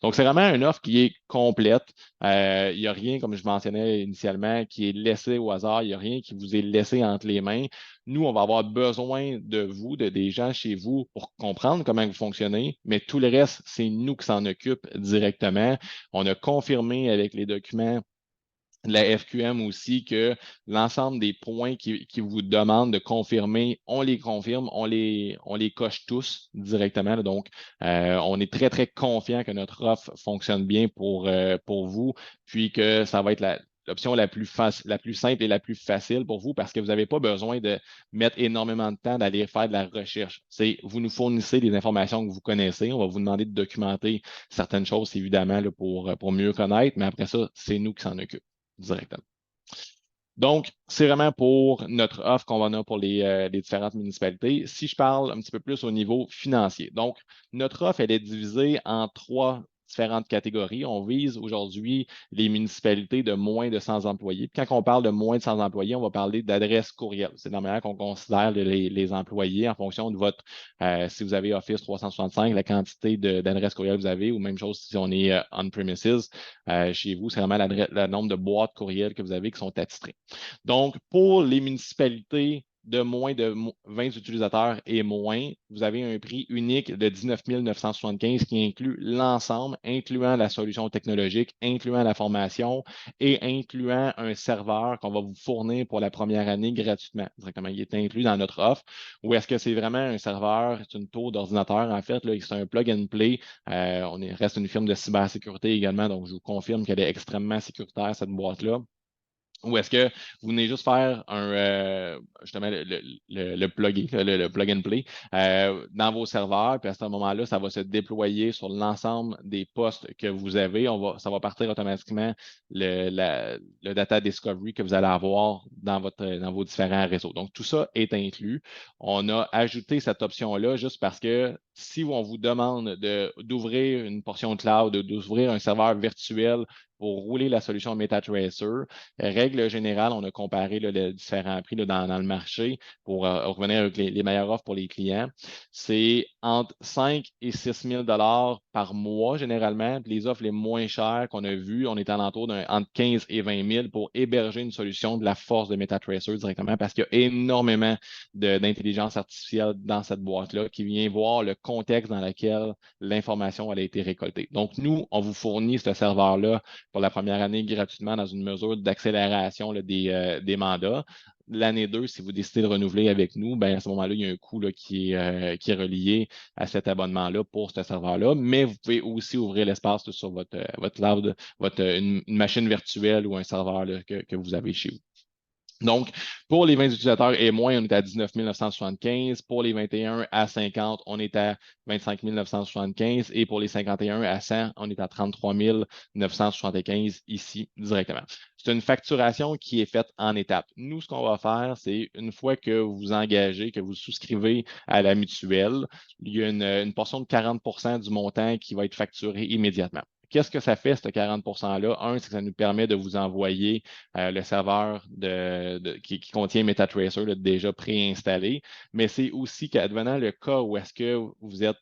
Donc, c'est vraiment une offre qui est complète. Il n'y a rien, comme je mentionnais initialement, qui est laissé au hasard. Il n'y a rien qui vous est laissé entre les mains. Nous, on va avoir besoin de vous, de des gens chez vous pour comprendre comment vous fonctionnez, mais tout le reste, c'est nous qui s'en occupe directement. On a confirmé avec les documents la FQM aussi que l'ensemble des points qui vous demandent de confirmer, on les confirme, on les coche tous directement. Donc, on est très, très confiant que notre offre fonctionne bien pour vous, puis que ça va être l'option la plus simple et la plus facile pour vous parce que vous n'avez pas besoin de mettre énormément de temps d'aller faire de la recherche. C'est vous nous fournissez des informations que vous connaissez. On va vous demander de documenter certaines choses, évidemment, là, pour mieux connaître, mais après ça, c'est nous qui s'en occupons directement. Donc, c'est vraiment pour notre offre qu'on va avoir pour les différentes municipalités. Si je parle un petit peu plus au niveau financier, donc, notre offre, elle est divisée en trois différentes catégories. On vise aujourd'hui les municipalités de moins de 100 employés. Puis quand on parle de moins de 100 employés, on va parler d'adresse courriel. C'est la manière qu'on considère les employés en fonction de votre, si vous avez Office 365, la quantité d'adresses courriel que vous avez, ou même chose si on est on-premises. Chez vous, c'est vraiment le nombre de boîtes courriel que vous avez qui sont attitrées. Donc, pour les municipalités de moins de 20 utilisateurs et moins, vous avez un prix unique de 19 975 qui inclut l'ensemble, incluant la solution technologique, incluant la formation et incluant un serveur qu'on va vous fournir pour la première année gratuitement. Directement, il est inclus dans notre offre. Ou est-ce que c'est vraiment un serveur, c'est une tour d'ordinateur, en fait, c'est un plug and play. Reste une firme de cybersécurité également, donc je vous confirme qu'elle est extrêmement sécuritaire, cette boîte-là. Ou est-ce que vous venez juste faire justement le plugger, le plug and play dans vos serveurs, puis à ce moment-là, ça va se déployer sur l'ensemble des postes que vous avez. Ça va partir automatiquement le data discovery que vous allez avoir dans vos différents réseaux. Donc, tout ça est inclus. On a ajouté cette option-là juste parce que si on vous demande d'ouvrir une portion de cloud, d'ouvrir un serveur virtuel pour rouler la solution MetaTracer, règle générale, on a comparé là, les différents prix là, dans le marché pour revenir avec les meilleures offres pour les clients. C'est entre 5 et 6 000 par mois généralement. Puis les offres les moins chères qu'on a vues, on est alentour entre 15 et 20 000 pour héberger une solution de la force de MetaTracer directement parce qu'il y a énormément d'intelligence artificielle dans cette boîte-là qui vient voir le contexte dans lequel l'information a été récoltée. Donc, nous, on vous fournit ce serveur-là pour la première année gratuitement dans une mesure d'accélération des mandats. L'année 2, si vous décidez de renouveler avec nous, ben à ce moment-là, il y a un coût là, qui est relié à cet abonnement-là pour ce serveur-là. Mais vous pouvez aussi ouvrir l'espace sur votre cloud, une machine virtuelle ou un serveur là, que vous avez chez vous. Donc, pour les 20 utilisateurs et moins, on est à 19 975. Pour les 21 à 50, on est à 25 975. Et pour les 51 à 100, on est à 33 975 ici directement. C'est une facturation qui est faite en étapes. Nous, ce qu'on va faire, c'est une fois que vous engagez, que vous souscrivez à la mutuelle, il y a une portion de 40 du montant qui va être facturé immédiatement. qu'est-ce que ça fait, ce 40 %-là? Un, c'est que ça nous permet de vous envoyer le serveur qui contient MetaTracer là, déjà préinstallé, mais c'est aussi qu'advenant le cas où est-ce que vous êtes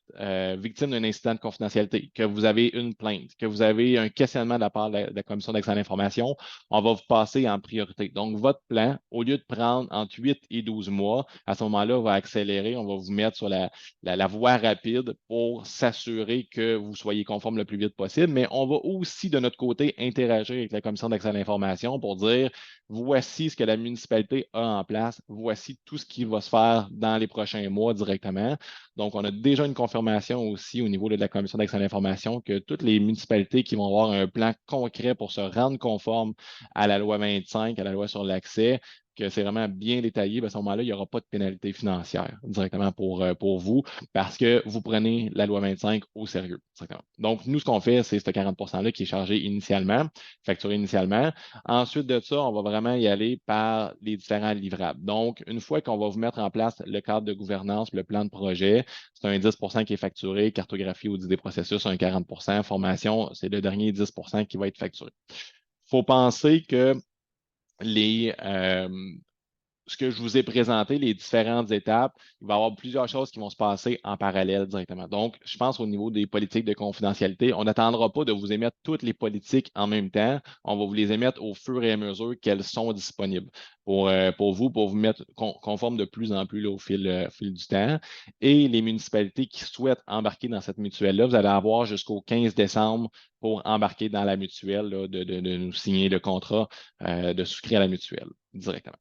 victime d'un incident de confidentialité, que vous avez une plainte, que vous avez un questionnement de la part de la Commission d'accès à l'information, on va vous passer en priorité. Donc, votre plan, au lieu de prendre entre 8 et 12 mois, à ce moment-là, on va accélérer, on va vous mettre sur la voie rapide pour s'assurer que vous soyez conforme le plus vite possible, mais on va aussi, de notre côté, interagir avec la Commission d'accès à l'information pour dire voici ce que la municipalité a en place, voici tout ce qui va se faire dans les prochains mois directement. Donc, on a déjà une confirmation aussi au niveau de la Commission d'accès à l'information que toutes les municipalités qui vont avoir un plan concret pour se rendre conforme à la loi 25, à la loi sur l'accès, que c'est vraiment bien détaillé, ben, à ce moment-là, il n'y aura pas de pénalité financière directement pour vous parce que vous prenez la loi 25 au sérieux. Directement. Donc, nous, ce qu'on fait, c'est ce 40 %-là qui est chargé initialement, facturé initialement. Ensuite de ça, on va vraiment y aller par les différents livrables. Donc, une fois qu'on va vous mettre en place le cadre de gouvernance, le plan de projet, c'est un 10 % qui est facturé, cartographie, audit des processus, un 40 %, formation, c'est le dernier 10 % qui va être facturé. Il faut penser que ce que je vous ai présenté, les différentes étapes, il va y avoir plusieurs choses qui vont se passer en parallèle directement. Donc, je pense au niveau des politiques de confidentialité, on n'attendra pas de vous émettre toutes les politiques en même temps. On va vous les émettre au fur et à mesure qu'elles sont disponibles pour vous mettre conforme de plus en plus là, au fil du temps. Et les municipalités qui souhaitent embarquer dans cette mutuelle-là, vous allez avoir jusqu'au 15 décembre pour embarquer dans la mutuelle, là, de nous signer le contrat de souscrire à la mutuelle directement.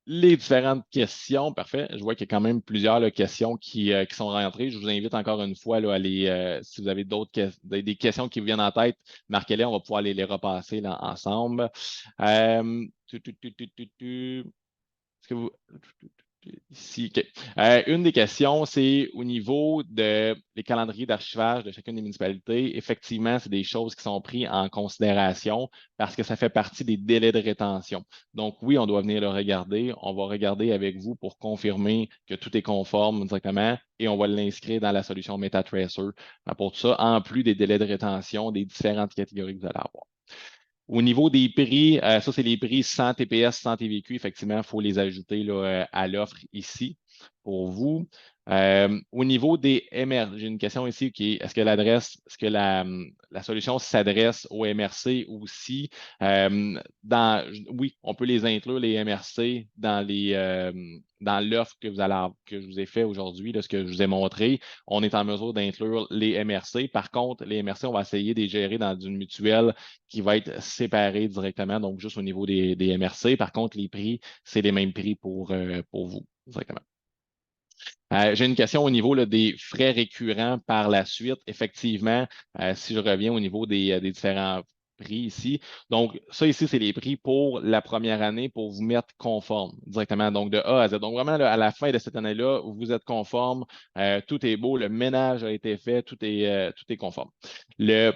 Les différentes questions, parfait. Je vois qu'il y a quand même plusieurs là, questions qui sont rentrées. Je vous invite encore une fois là, à si vous avez des questions qui vous viennent en tête, marquez-les, on va pouvoir les repasser là, ensemble. Est-ce que vous. Ici, OK. Une des questions, c'est au niveau des calendriers d'archivage de chacune des municipalités. Effectivement, c'est des choses qui sont prises en considération parce que ça fait partie des délais de rétention. Donc, oui, on doit venir le regarder. On va regarder avec vous pour confirmer que tout est conforme directement et on va l'inscrire dans la solution MetaTracer pour tout ça, en plus des délais de rétention des différentes catégories que vous allez avoir. Au niveau des prix, ça, c'est les prix sans TPS, sans TVQ. Effectivement, il faut les ajouter là, à l'offre ici pour vous. Au niveau des MRC, j'ai une question ici qui est est-ce que la solution s'adresse aux MRC aussi? Oui, on peut les inclure, les MRC, dans l'offre que je vous ai fait aujourd'hui, ce que je vous ai montré. On est en mesure d'inclure les MRC. Par contre, les MRC, on va essayer de les gérer dans une mutuelle qui va être séparée directement, donc juste au niveau des MRC. Par contre, les prix, c'est les mêmes prix pour vous directement. J'ai une question au niveau là, des frais récurrents par la suite. Effectivement, si je reviens au niveau des différents prix ici. Donc, ça ici, c'est les prix pour la première année pour vous mettre conforme directement, donc de A à Z. Donc, vraiment, là, à la fin de cette année-là, vous êtes conforme, tout est beau, le ménage a été fait, tout est conforme.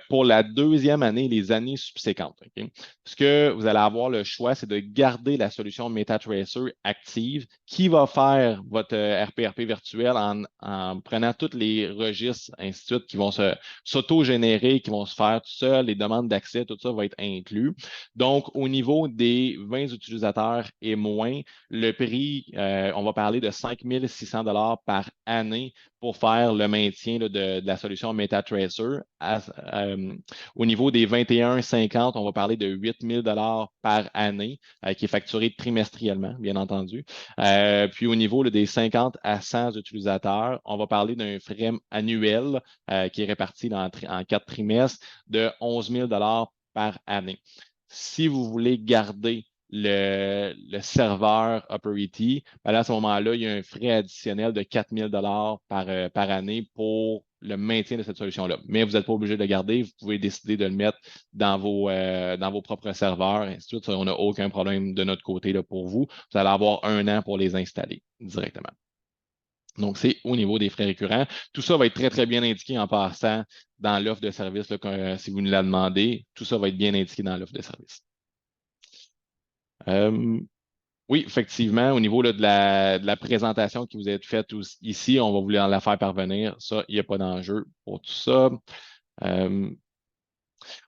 Pour la deuxième année, les années subséquentes, okay? Ce que vous allez avoir le choix, c'est de garder la solution MetaTracer active qui va faire votre RPRP virtuel en prenant tous les registres, ainsi de suite, qui vont s'auto-générer, qui vont se faire tout seul, les demandes d'accès, tout ça va être inclus. Donc, au niveau des 20 utilisateurs et moins, le prix, on va parler de 5 600 $ par année pour faire le maintien là, de la solution MetaTracer. Au niveau des 21,50, on va parler de 8 000 $ par année, qui est facturé trimestriellement, bien entendu. Puis au niveau là, des 50 à 100 utilisateurs, on va parler d'un frais annuel qui est réparti en 4 trimestres de 11 000 $ par année. Si vous voulez garder le serveur Operity, ben là, à ce moment-là, il y a un frais additionnel de 4 000 $ par année pour le maintien de cette solution-là. Mais vous n'êtes pas obligé de le garder. Vous pouvez décider de le mettre dans vos propres serveurs, et ainsi de suite. On n'a aucun problème de notre côté là, pour vous. Vous allez avoir 1 an pour les installer directement. Donc, c'est au niveau des frais récurrents. Tout ça va être très, très bien indiqué en passant dans l'offre de service. Là, si vous nous la demandez, tout ça va être bien indiqué dans l'offre de service. Oui, effectivement, au niveau là, de la présentation qui vous est faite ici, on va vous la faire parvenir. Ça, il n'y a pas d'enjeu pour tout ça. Euh,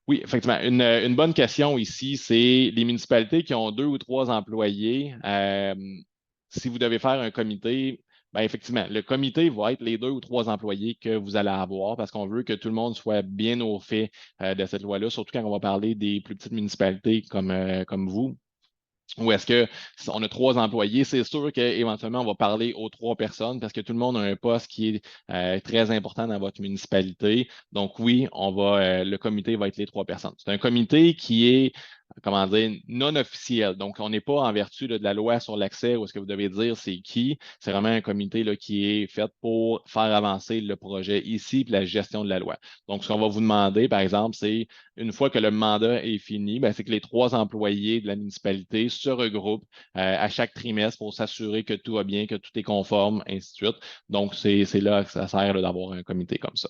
oui, effectivement. Une bonne question ici, c'est les municipalités qui ont 2 ou 3 employés. Si vous devez faire un comité, ben effectivement, le comité va être les 2 ou 3 employés que vous allez avoir parce qu'on veut que tout le monde soit bien au fait de cette loi-là, surtout quand on va parler des plus petites municipalités comme vous. Ou est-ce que si on a 3 employés, c'est sûr qu'éventuellement, on va parler aux 3 personnes parce que tout le monde a un poste qui est très important dans votre municipalité. Donc oui, le comité va être les 3 personnes. C'est un comité qui est, comment dire, non officiel. Donc, on n'est pas en vertu là, de la loi sur l'accès où est-ce que vous devez dire c'est qui. C'est vraiment un comité là, qui est fait pour faire avancer le projet ici puis la gestion de la loi. Donc, ce qu'on va vous demander, par exemple, c'est une fois que le mandat est fini, ben, c'est que les 3 employés de la municipalité se regroupent à chaque trimestre pour s'assurer que tout va bien, que tout est conforme, ainsi de suite. Donc, c'est là que ça sert là, d'avoir un comité comme ça.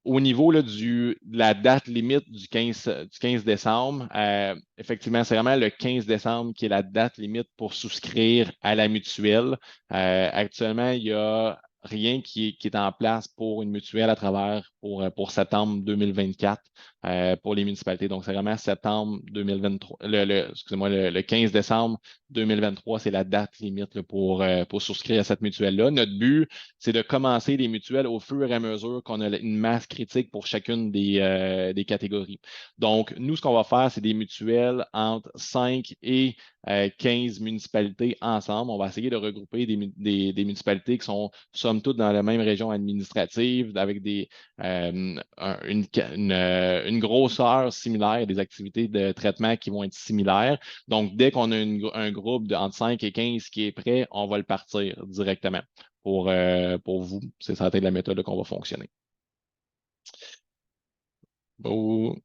Au niveau là, de la date limite du 15 décembre, effectivement, c'est vraiment le 15 décembre qui est la date limite pour souscrire à la mutuelle. Actuellement, il y a rien qui est en place pour une mutuelle à travers pour septembre 2024 pour les municipalités. Donc, c'est vraiment septembre 2023, excusez-moi, le 15 décembre 2023, c'est la date limite là, pour souscrire à cette mutuelle-là. Notre but, c'est de commencer les mutuelles au fur et à mesure qu'on a une masse critique pour chacune des catégories. Donc, nous, ce qu'on va faire, c'est des mutuelles entre 5 et 15 municipalités ensemble. On va essayer de regrouper des municipalités qui sont, somme toute, dans la même région administrative, avec une grosseur similaire, des activités de traitement qui vont être similaires. Donc, dès qu'on a un groupe entre 5 et 15 qui est prêt, on va le partir directement pour vous. C'est ça la méthode qu'on va fonctionner. Bon.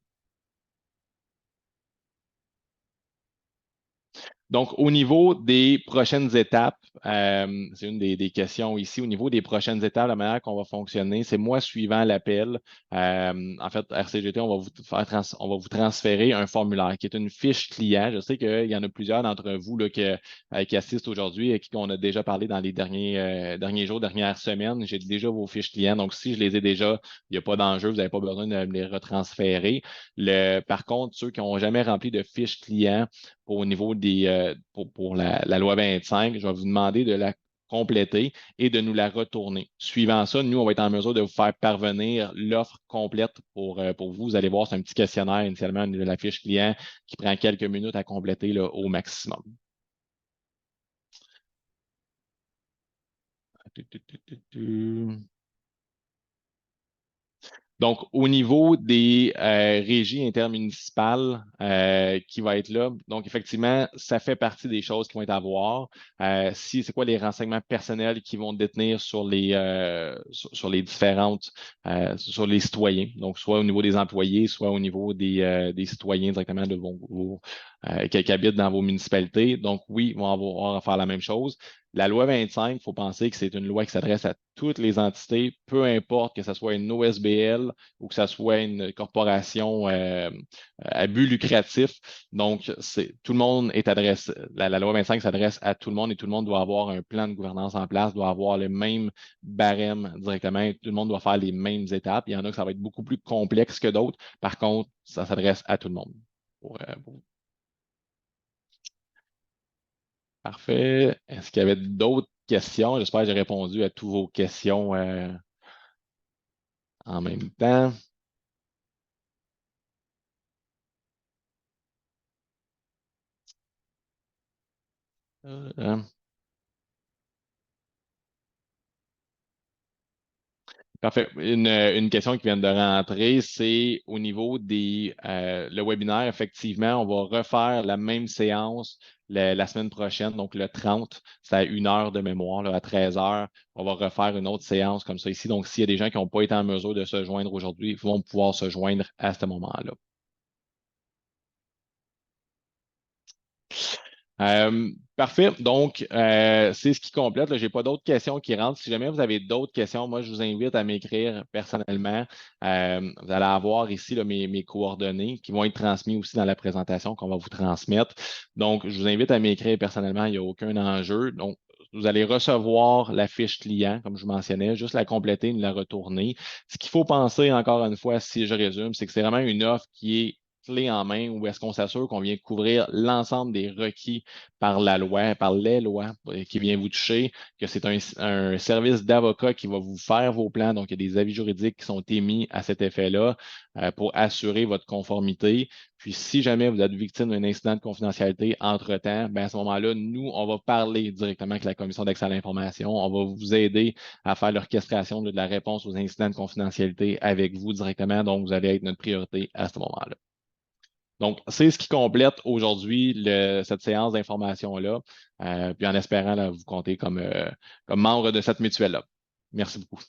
Donc, au niveau des prochaines étapes, c'est une des questions ici. Au niveau des prochaines étapes, la manière qu'on va fonctionner, c'est moi suivant l'appel. En fait, RCGT, on va vous transférer un formulaire qui est une fiche client. Je sais qu'il y en a plusieurs d'entre vous là, qui assistent aujourd'hui et qui on a déjà parlé dans les derniers jours, dernières semaines. J'ai déjà vos fiches clients. Donc, si je les ai déjà, il n'y a pas d'enjeu, vous n'avez pas besoin de me les retransférer. Par contre, ceux qui n'ont jamais rempli de fiche client, au niveau pour la loi 25, je vais vous demander de la compléter et de nous la retourner. Suivant ça, nous, on va être en mesure de vous faire parvenir l'offre complète pour vous. Vous allez voir, c'est un petit questionnaire initialement de la fiche client qui prend quelques minutes à compléter là, au maximum. Donc, au niveau des régies intermunicipales qui va être là, donc effectivement, ça fait partie des choses qui vont être à voir. C'est quoi les renseignements personnels qui vont détenir sur les différentes, sur les citoyens, donc soit au niveau des employés, soit au niveau des citoyens directement qui habitent dans vos municipalités. Donc, oui, ils vont avoir à faire la même chose. La loi 25, il faut penser que c'est une loi qui s'adresse à toutes les entités, peu importe que ce soit une OSBL ou que ce soit une corporation à but lucratif. Donc, tout le monde est adressé. La loi 25 s'adresse à tout le monde et tout le monde doit avoir un plan de gouvernance en place, doit avoir le même barème directement. Tout le monde doit faire les mêmes étapes. Il y en a que ça va être beaucoup plus complexe que d'autres. Par contre, ça s'adresse à tout le monde. Parfait. Est-ce qu'il y avait d'autres questions? J'espère que j'ai répondu à toutes vos questions en même temps. Euh, Parfait. Une question qui vient de rentrer, c'est au niveau le webinaire, effectivement, on va refaire la même séance la semaine prochaine, donc le 30, c'est à 1 heure de mémoire, là, à 13 heures. On va refaire une autre séance comme ça ici. Donc, s'il y a des gens qui n'ont pas été en mesure de se joindre aujourd'hui, ils vont pouvoir se joindre à ce moment-là. Parfait. Donc, c'est ce qui complète. Je n'ai pas d'autres questions qui rentrent. Si jamais vous avez d'autres questions, moi, je vous invite à m'écrire personnellement. Vous allez avoir ici là, mes coordonnées qui vont être transmises aussi dans la présentation qu'on va vous transmettre. Donc, je vous invite à m'écrire personnellement. Il n'y a aucun enjeu. Donc, vous allez recevoir la fiche client, comme je vous mentionnais, juste la compléter, nous la retourner. Ce qu'il faut penser, encore une fois, si je résume, c'est que c'est vraiment une offre qui est clé en main où est-ce qu'on s'assure qu'on vient couvrir l'ensemble des requis par la loi, par les lois qui vient vous toucher, que c'est un service d'avocat qui va vous faire vos plans. Donc, il y a des avis juridiques qui sont émis à cet effet-là pour assurer votre conformité. Puis, si jamais vous êtes victime d'un incident de confidentialité entre-temps, ben à ce moment-là, nous, on va parler directement avec la Commission d'accès à l'information. On va vous aider à faire l'orchestration de la réponse aux incidents de confidentialité avec vous directement. Donc, vous allez être notre priorité à ce moment-là. Donc, c'est ce qui complète aujourd'hui cette séance d'information-là. Puis en espérant là, vous compter comme membre de cette mutuelle-là. Merci beaucoup.